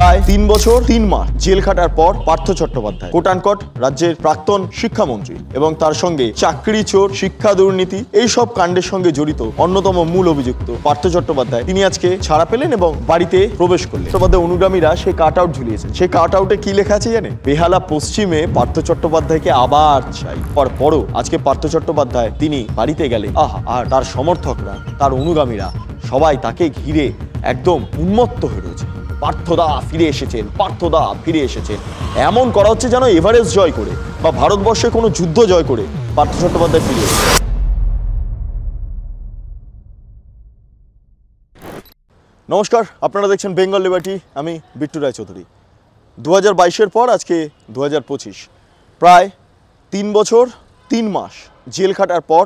প্রায় 3 বছর 3 মাস জেল খাটার পর পার্থ চট্টোপাধ্যায় কোটানকট রাজ্যের প্রাক্তন শিক্ষামন্ত্রী এবং তার সঙ্গে চাকরি চোর, শিক্ষা দুর্নীতি এই সব কাণ্ডের সঙ্গে জড়িত অন্যতম মূল অভিযুক্ত পার্থ চট্টোপাধ্যায় তিনি আজকে ছাড়া পেলেন এবং বাড়িতে প্রবেশ করলেন। চট্টোপাধ্যায় অনুগামীরা সেই কাট আউট ঝুলিয়েছেন। সেই কাট আউটে কি লেখা আছে জানেন? বেহালা পশ্চিমে পার্থ চট্টোপাধ্যায়কে আবার চাই। পরও আজকে পার্থ চট্টোপাধ্যায় তিনি বাড়িতে গেলেন, আর তার সমর্থকরা, তার অনুগামীরা সবাই তাকে ঘিরে একদম উন্মত্ত হয়ে রয়েছে। পার্থদা ফিরে এসেছেন, পার্থদা ফিরে এসেছেন, এমন করা হচ্ছে যেন এভারেস্ট জয় করে বা ভারতবর্ষে কোনো যুদ্ধ জয় করে পার্থ চট্টোপাধ্যায় ফিরে এসেছেন। নমস্কার, আপনারা দেখছেন বেঙ্গল লিবার্টি, আমি বিট্টু রায়চৌধুরী। 2022-এর পর আজকে 2025, প্রায় 3 বছর 3 মাস জেল খাটার পর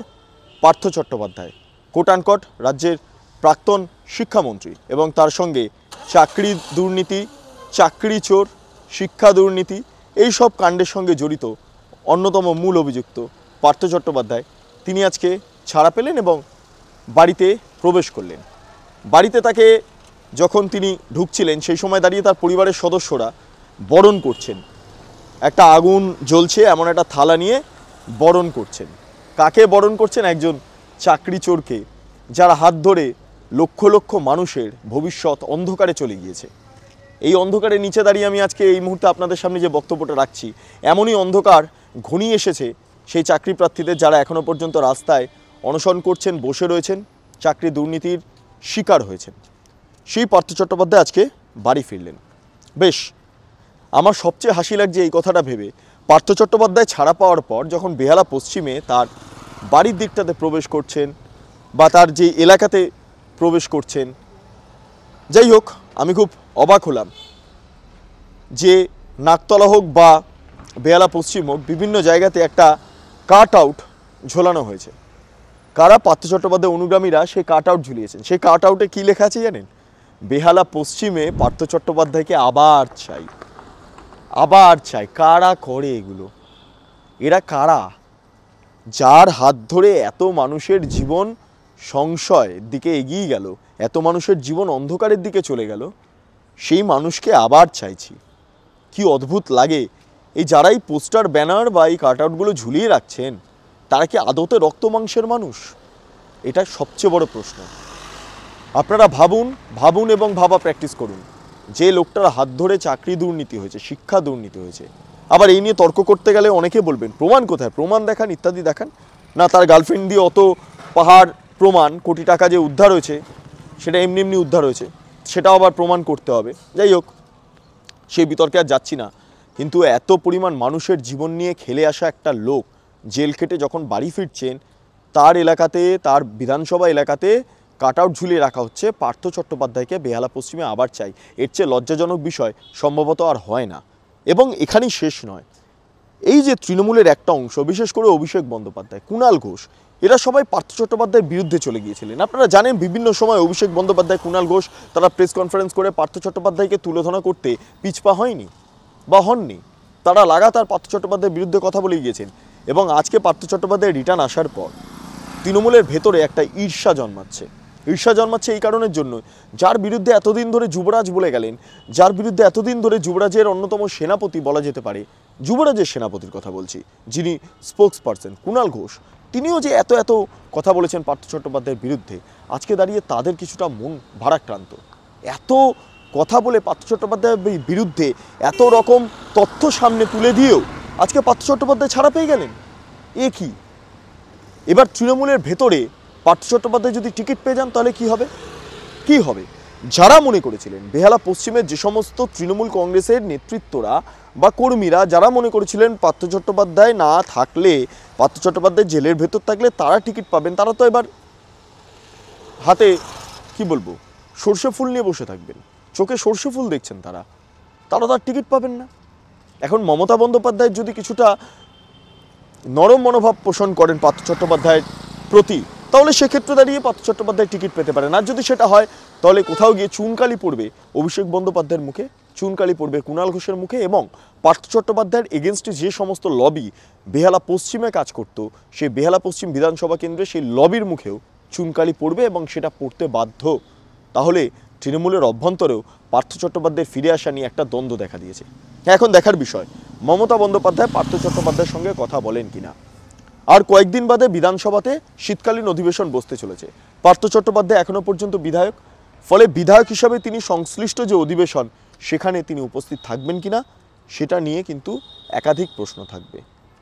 পার্থ চট্টোপাধ্যায় কোটানকট রাজ্যের প্রাক্তন শিক্ষামন্ত্রী এবং তার সঙ্গে চাকরি দুর্নীতি, চাকরি চোর, শিক্ষা দুর্নীতি এই সব কাণ্ডের সঙ্গে জড়িত অন্যতম মূল অভিযুক্ত পার্থ চট্টোপাধ্যায় তিনি আজকে ছাড়া পেলেন এবং বাড়িতে প্রবেশ করলেন। বাড়িতে তাকে যখন তিনি ঢুকছিলেন সেই সময় দাঁড়িয়ে তার পরিবারের সদস্যরা বরণ করছেন। একটা আগুন জ্বলছে এমন একটা থালা নিয়ে বরণ করছেন। কাকে বরণ করছেন? একজন চাকরি চোরকে, যারা হাত ধরে লক্ষ লক্ষ মানুষের ভবিষ্যৎ অন্ধকারে চলে গিয়েছে। এই অন্ধকারের নিচে দাঁড়িয়ে আমি আজকে এই মুহূর্তে আপনাদের সামনে যে বক্তব্যটা রাখছি, এমনই অন্ধকার ঘনিয়ে এসেছে সেই চাকরি প্রার্থীদের, যারা এখনও পর্যন্ত রাস্তায় অনশন করছেন, বসে রয়েছেন, চাকরি দুর্নীতির শিকার হয়েছেন। সেই পার্থ চট্টোপাধ্যায় আজকে বাড়ি ফিরলেন। বেশ, আমার সবচেয়ে হাসি লাগছে এই কথাটা ভেবে, পার্থ চট্টোপাধ্যায় ছাড়া পাওয়ার পর যখন বেহালা পশ্চিমে তার বাড়ির দিকটাতে প্রবেশ করছেন বা তার যে এলাকাতে প্রবেশ করছেন, যাই হোক, আমি খুব অবাক হলাম যে নাকতলা হোক বা বেহালা পশ্চিম হোক, বিভিন্ন জায়গাতে একটা কাট আউট ঝোলানো হয়েছে। কারা? পার্থ চট্টোপাধ্যায় অনুগামীরা সেই কাট আউট ঝুলিয়েছেন। সেই কাট আউটে কী লেখা আছে জানেন? বেহালা পশ্চিমে পার্থ চট্টোপাধ্যায়কে আবার চাই, আবার চাই। কারা করে এগুলো? এরা কারা? যার হাত ধরে এত মানুষের জীবন সংশয়ের দিকে এগিয়ে গেল, এত মানুষের জীবন অন্ধকারের দিকে চলে গেল, সেই মানুষকে আবার চাইছি। কি অদ্ভুত লাগে! এই যারাই পোস্টার, ব্যানার বা এই কাট আউটগুলো ঝুলিয়ে রাখছেন, তারা কি আদতে রক্ত মাংসের মানুষ? এটা সবচেয়ে বড় প্রশ্ন। আপনারা ভাবুন এবং ভাবা প্র্যাকটিস করুন। যে লোকটার হাত ধরে চাকরি দুর্নীতি হয়েছে, শিক্ষা দুর্নীতি হয়েছে, আবার এই নিয়ে তর্ক করতে গেলে অনেকে বলবেন প্রমাণ কোথায়, প্রমাণ দেখান, ইত্যাদি দেখান। না, তার গার্লফ্রেন্ড দিয়ে অত পাহাড় প্রমাণ, কোটি টাকা যে উদ্ধার হয়েছে সেটা এমনি এমনি উদ্ধার হয়েছে, সেটাও আবার প্রমাণ করতে হবে। যাই হোক, সেই বিতর্কে আর যাচ্ছি না। কিন্তু এত পরিমাণ মানুষের জীবন নিয়ে খেলে আসা একটা লোক জেল খেটে যখন বাড়ি ফিরছেন, তার এলাকাতে, তার বিধানসভা এলাকাতে কাট আউট ঝুলিয়ে রাখা হচ্ছে, পার্থ চট্টোপাধ্যায়কে বেহালা পশ্চিমে আবার চাই। এর চেয়ে লজ্জাজনক বিষয় সম্ভবত আর হয় না। এবং এখানেই শেষ নয়। এই যে তৃণমূলের একটা অংশ, বিশেষ করে অভিষেক বন্দ্যোপাধ্যায়, কুণাল ঘোষ, এরা সবাই পার্থ চট্টোপাধ্যায়ের বিরুদ্ধে চলে গিয়েছিলেন। আপনারা জানেন, বিভিন্ন সময় অভিষেক বন্দ্যোপাধ্যায়, কুণাল ঘোষ তারা প্রেস কনফারেন্স করে পার্থ চট্টোপাধ্যায়কে তুলোধনা করতে পিছপা হয়নি বা হননি। তারা লাগাতার পার্থ চট্টোপাধ্যায়ের বিরুদ্ধে কথা বলে গিয়েছেন। এবং আজকে পার্থ চট্টোপাধ্যায়ের রিটার্ন আসার পর তৃণমূলের ভেতরে একটা ঈর্ষা জন্মাচ্ছে। ঈর্ষা জন্মাচ্ছে এই কারণের জন্য, যার বিরুদ্ধে এতদিন ধরে যুবরাজ বলে গেলেন, যার বিরুদ্ধে এতদিন ধরে যুবরাজের অন্যতম সেনাপতি বলা যেতে পারে, যুবরাজের সেনাপতির কথা বলছি, যিনি স্পোক্স পারসন কুণাল ঘোষ, তিনিও যে এত এত কথা বলেছেন পার্থ চট্টোপাধ্যায়ের বিরুদ্ধে, আজকে দাঁড়িয়ে তাদের কিছুটা মন ভারাক্রান্ত। এত কথা বলে পার্থ চট্টোপাধ্যায়ের বিরুদ্ধে এত রকম তথ্য সামনে তুলে দিয়েও আজকে পার্থ চট্টোপাধ্যায় ছাড়া পেয়ে গেলেন। এ কি? এবার তৃণমূলের ভেতরে পার্থ চট্টোপাধ্যায় যদি টিকিট পেয়ে যান, তাহলে কি হবে? কি হবে? যারা মনে করেছিলেন, বেহালা পশ্চিমের যে সমস্ত তৃণমূল কংগ্রেসের নেতৃত্বরা বা কর্মীরা যারা মনে করেছিলেন পার্থ চট্টোপাধ্যায় না থাকলে, পার্থ চট্টোপাধ্যায় জেলের ভেতর থাকলে তারা টিকিট পাবেন, তারা তো এবার হাতে কি বলবো, সর্ষে ফুল নিয়ে বসে থাকবেন, চোখে সর্ষে ফুল দেখছেন তারা তো আর টিকিট পাবেন না। এখন মমতা বন্দ্যোপাধ্যায়ের যদি কিছুটা নরম মনোভাব পোষণ করেন পার্থ চট্টোপাধ্যায়ের প্রতি, তাহলে সেক্ষেত্রে দাঁড়িয়ে পার্থ চট্টোপাধ্যায় টিকিট পেতে পারেন। আর যদি সেটা হয়, তাহলে কোথাও গিয়ে চুনকালি পড়বে অভিষেক বন্দ্যোপাধ্যায়ের মুখে, চুনকালি পড়বে কুণাল ঘোষের মুখে, এবং পার্থ চট্টোপাধ্যায়ের এগেনস্টে যে সমস্ত লবি বেহালা পশ্চিমে কাজ করত, সেই বেহালা পশ্চিম বিধানসভা কেন্দ্রে সেই লবির মুখেও চুনকালি পড়বে এবং সেটা পড়তে বাধ্য। তাহলে তৃণমূলের অভ্যন্তরেও পার্থ চট্টোপাধ্যায়ের ফিরে আসা নিয়ে একটা দ্বন্দ্ব দেখা দিয়েছে। এখন দেখার বিষয় মমতা বন্দ্যোপাধ্যায় পার্থ চট্টোপাধ্যায়ের সঙ্গে কথা বলেন কিনা। আর কয়েকদিন বাদে বিধানসভাতে শীতকালীন অধিবেশন বসতে চলেছে। পার্থ চট্টোপাধ্যায় এখনো পর্যন্ত বিধায়ক, ফলে বিধায়ক হিসাবে তিনি সংশ্লিষ্ট যে অধিবেশন সেখানে তিনি উপস্থিত থাকবেন কিনা সেটা নিয়ে কিন্তু একাধিক প্রশ্ন থাকবে।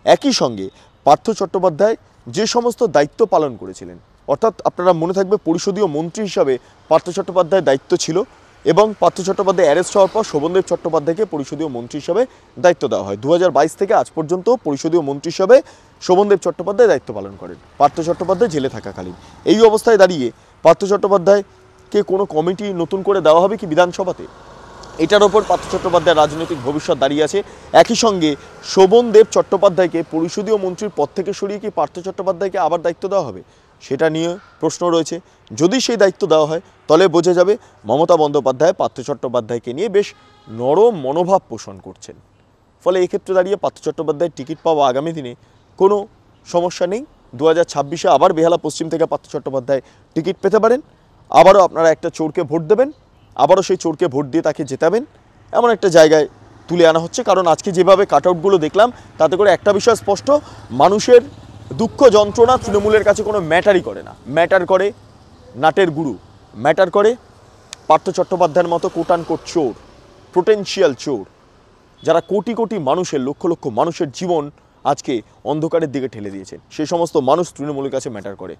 একই সঙ্গে পার্থ চট্টোপাধ্যায় যে সমস্ত দায়িত্ব পালন করেছিলেন, অর্থাৎ আপনারা মনে থাকবে পরিষদীয় মন্ত্রী হিসাবে পার্থ চট্টোপাধ্যায়ের দায়িত্ব ছিল এবং পার্থ চট্টোপাধ্যায় অ্যারেস্ট হওয়ার পর শোভনদেব চট্টোপাধ্যায়কে পরিষদীয় মন্ত্রী হিসাবে দায়িত্ব দেওয়া হয়। 2022 থেকে আজ পর্যন্ত পরিষদীয় মন্ত্রী হিসাবে শোভনদেব চট্টোপাধ্যায় দায়িত্ব পালন করেন পার্থ চট্টোপাধ্যায় জেলে থাকাকালীন। এই অবস্থায় দাঁড়িয়ে পার্থ চট্টোপাধ্যায়কে কোনো কমিটি নতুন করে দেওয়া হবে কি বিধানসভাতে, এটার ওপর পার্থ চট্টোপাধ্যায়ের রাজনৈতিক ভবিষ্যৎ দাঁড়িয়ে আছে। একই সঙ্গে শোভনদেব চট্টোপাধ্যায়কে পরিষদীয় মন্ত্রীর পদ থেকে সরিয়ে কি পার্থ চট্টোপাধ্যায়কে আবার দায়িত্ব দেওয়া হবে সেটা নিয়ে প্রশ্ন রয়েছে। যদি সেই দায়িত্ব দেওয়া হয় তাহলে বোঝা যাবে মমতা বন্দ্যোপাধ্যায় পার্থ চট্টোপাধ্যায়কে নিয়ে বেশ নরম মনোভাব পোষণ করছেন। ফলে এক্ষেত্রে দাঁড়িয়ে পার্থ চট্টোপাধ্যায়ের টিকিট পাওয়া আগামী দিনে কোনো সমস্যা নেই। 2026-এ আবার বেহালা পশ্চিম থেকে পার্থ চট্টোপাধ্যায় টিকিট পেতে পারেন। আবারও আপনারা একটা চোরকে ভোট দেবেন, আবারও সেই চোরকে ভোট দিয়ে তাকে জেতাবেন, এমন একটা জায়গায় তুলে আনা হচ্ছে। কারণ আজকে যেভাবে কাট আউটগুলো দেখলাম তাতে করে একটা বিষয় স্পষ্ট, মানুষের দুঃখ যন্ত্রণা তৃণমূলের কাছে কোনো ম্যাটারই করে না। ম্যাটার করে নাটের গুরু, ম্যাটার করে পার্থ চট্টোপাধ্যায়ের মতো কোটানকোট চোর, পোটেনশিয়াল চোর, যারা কোটি কোটি মানুষের, লক্ষ লক্ষ মানুষের জীবন আজকে অন্ধকারের দিকে ঠেলে দিয়েছেন। সেই সমস্ত মানুষ তৃণমূলের কাছে ম্যাটার করে।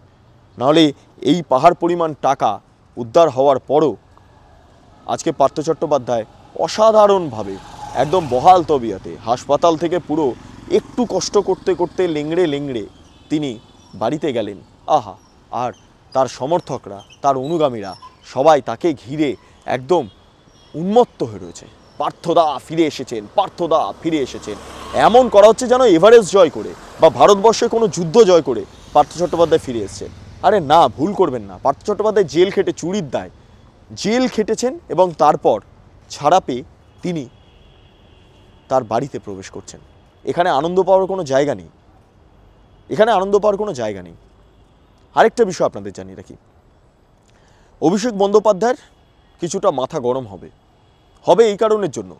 নাহলে এই পাহাড় পরিমাণ টাকা উদ্ধার হওয়ার পরও আজকে পার্থ চট্টোপাধ্যায় অসাধারণভাবে একদম বহাল তবিয়তে হাসপাতাল থেকে পুরো একটু কষ্ট করতে করতে লেংড়ে লেংড়ে তিনি বাড়িতে গেলেন। আহা, আর তার সমর্থকরা, তার অনুগামীরা সবাই তাকে ঘিরে একদম উন্মত্ত হয়ে রয়েছে। পার্থদা ফিরে এসেছেন, পার্থদা ফিরে এসেছেন, এমন করা হচ্ছে যেন এভারেস্ট জয় করে বা ভারতবর্ষে কোনো যুদ্ধ জয় করে পার্থ চট্টোপাধ্যায় ফিরে এসেছেন। আরে না, ভুল করবেন না। পার্থ চট্টোপাধ্যায় জেল খেটে, চুরির দায় জেল খেটেছেন এবং তারপর ছাড়া পেয়ে তিনি তার বাড়িতে প্রবেশ করছেন। এখানে আনন্দ পাওয়ার কোনো জায়গা নেই, এখানে আনন্দ পাওয়ার কোনো জায়গা নেই। আরেকটা বিষয় আপনাদের জানিয়ে রাখি, অভিষেক বন্দ্যোপাধ্যায়ের কিছুটা মাথা গরম হবে এই কারণের জন্য,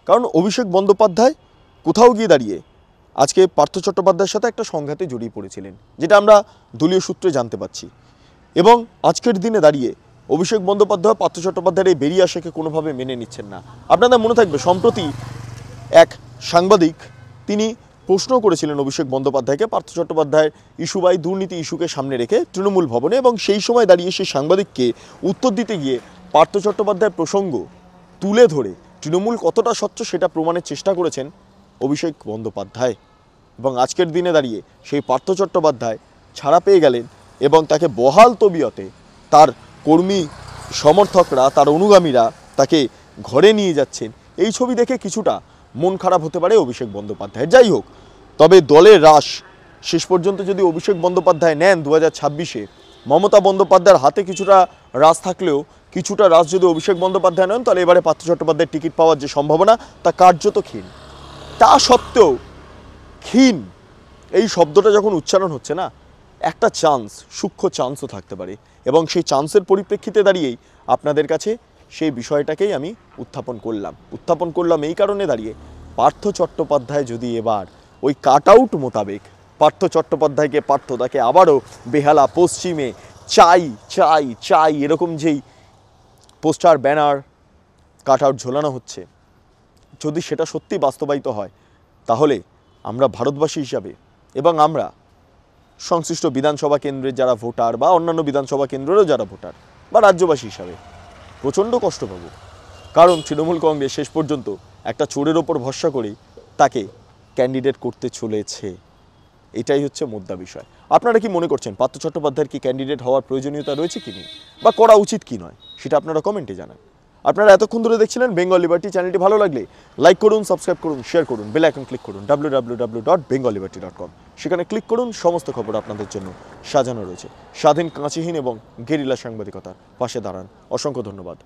কারণ অভিষেক বন্দ্যোপাধ্যায় কোথাও গিয়ে দাঁড়িয়ে আজকে পার্থ চট্টোপাধ্যায়ের সাথে একটা সংঘাতে জড়িয়ে পড়েছিলেন, যেটা আমরা দলীয় সূত্রে জানতে পারছি। এবং আজকের দিনে দাঁড়িয়ে অভিষেক বন্দ্যোপাধ্যায় পার্থ চট্টোপাধ্যায়ের এই বেরিয়ে আসাকে কোনোভাবে মেনে নিচ্ছেন না। আপনাদের মনে থাকবে সম্প্রতি এক সাংবাদিক তিনি প্রশ্ন করেছিলেন অভিষেক বন্দ্যোপাধ্যায়কে পার্থ চট্টোপাধ্যায়ের ইস্যু বাই দুর্নীতি ইস্যুকে সামনে রেখে তৃণমূল ভবনে, এবং সেই সময় দাঁড়িয়ে সেই সাংবাদিককে উত্তর দিতে গিয়ে পার্থ চট্টোপাধ্যায়ের প্রসঙ্গ তুলে ধরে তৃণমূল কতটা স্বচ্ছ সেটা প্রমাণের চেষ্টা করেছেন অভিষেক বন্দ্যোপাধ্যায়। এবং আজকের দিনে দাঁড়িয়ে সেই পার্থ চট্টোপাধ্যায় ছাড়া পেয়ে গেলেন এবং তাকে বহাল তবিয়তে তার কর্মী সমর্থকরা, তার অনুগামীরা তাকে ঘরে নিয়ে যাচ্ছেন। এই ছবি দেখে কিছুটা মন খারাপ হতে পারে অভিষেক বন্দ্যোপাধ্যায়। যাই হোক, তবে দলের রাশ শেষ পর্যন্ত যদি অভিষেক বন্দ্যোপাধ্যায় নেন 2026-এ, মমতা বন্দ্যোপাধ্যায়ের হাতে কিছুটা রাশ থাকলেও কিছুটা রাশ যদি অভিষেক বন্দ্যোপাধ্যায় নেন, তাহলে এবারে পার্থ চট্টোপাধ্যায়ের টিকিট পাওয়ার যে সম্ভাবনা তা কার্যত ক্ষীণ। তা সত্ত্বেও ক্ষীণ এই শব্দটা যখন উচ্চারণ হচ্ছে না, একটা চান্স, সূক্ষ্ম চান্সও থাকতে পারে। এবং সেই চান্সের পরিপ্রেক্ষিতে দাঁড়িয়েই আপনাদের কাছে সেই বিষয়টাকেই আমি উত্থাপন করলাম এই কারণে দাঁড়িয়ে, পার্থ চট্টোপাধ্যায় যদি এবার ওই কাট আউট মোতাবেক পার্থ চট্টোপাধ্যায়কে, পার্থদাকে আবারও বেহালা পশ্চিমে চাই চাই চাই এরকম যেই পোস্টার, ব্যানার, কাট আউট ঝোলানো হচ্ছে, যদি সেটা সত্যি বাস্তবায়িত হয়, তাহলে আমরা ভারতবাসী হিসাবে এবং আমরা সংশ্লিষ্ট বিধানসভা কেন্দ্রের যারা ভোটার বা অন্যান্য বিধানসভা কেন্দ্রেরও যারা ভোটার বা রাজ্যবাসী হিসাবে প্রচণ্ড কষ্ট পাব। কারণ তৃণমূল কংগ্রেস শেষ পর্যন্ত একটা চোরের ওপর ভরসা করেই তাকে ক্যান্ডিডেট করতে চলেছে। এটাই হচ্ছে মুদ্রা বিষয়। আপনারা কি মনে করছেন পার্থ চট্টোপাধ্যায়ের কি ক্যান্ডিডেট হওয়ার প্রয়োজনীয়তা রয়েছে কি নেই, বা করা উচিত কি নয়, সেটা আপনারা কমেন্টে জানান। আপনারা এতক্ষণ ধরে দেখছিলেন বেঙ্গল লিবার্টি। চ্যানেলটি ভালো লাগলে লাইক করুন, সাবস্ক্রাইব করুন, শেয়ার করুন, বেল আইকন ক্লিক করুন www.bengalliberty.com। সেখানে ক্লিক করুন, সমস্ত খবর আপনাদের জন্য সাজানো রয়েছে। স্বাধীন, কাঁচিহীন এবং গেরিলা সাংবাদিকতার পাশে দাঁড়ান। অসংখ্য ধন্যবাদ।